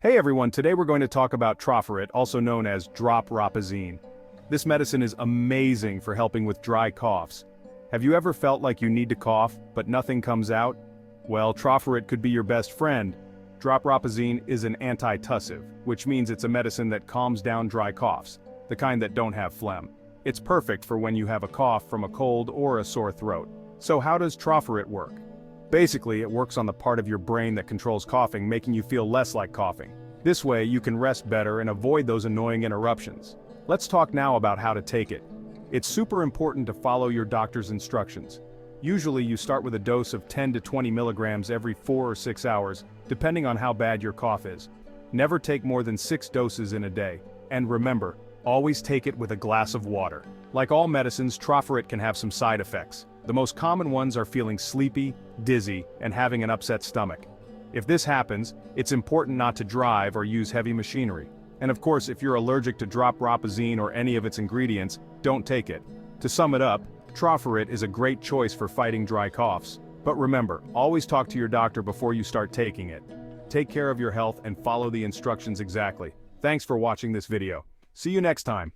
Hey everyone, today we're going to talk about TROFERIT, also known as DROPROPIZINE. This medicine is amazing for helping with dry coughs. Have you ever felt like you need to cough, but nothing comes out? Well, TROFERIT could be your best friend. DROPROPIZINE is an antitussive, which means it's a medicine that calms down dry coughs, the kind that don't have phlegm. It's perfect for when you have a cough from a cold or a sore throat. So how does TROFERIT work? Basically, it works on the part of your brain that controls coughing, making you feel less like coughing. This way, you can rest better and avoid those annoying interruptions. Let's talk now about how to take it. It's super important to follow your doctor's instructions. Usually you start with a dose of 10 to 20 milligrams every 4 or 6 hours, depending on how bad your cough is. Never take more than 6 doses in a day. And remember, always take it with a glass of water. Like all medicines, TROFERIT can have some side effects. The most common ones are feeling sleepy, dizzy, and having an upset stomach. If this happens, it's important not to drive or use heavy machinery. And of course, if you're allergic to DROPROPIZINE or any of its ingredients, don't take it. To sum it up, TROFERIT is a great choice for fighting dry coughs. But remember, always talk to your doctor before you start taking it. Take care of your health and follow the instructions exactly. Thanks for watching this video. See you next time.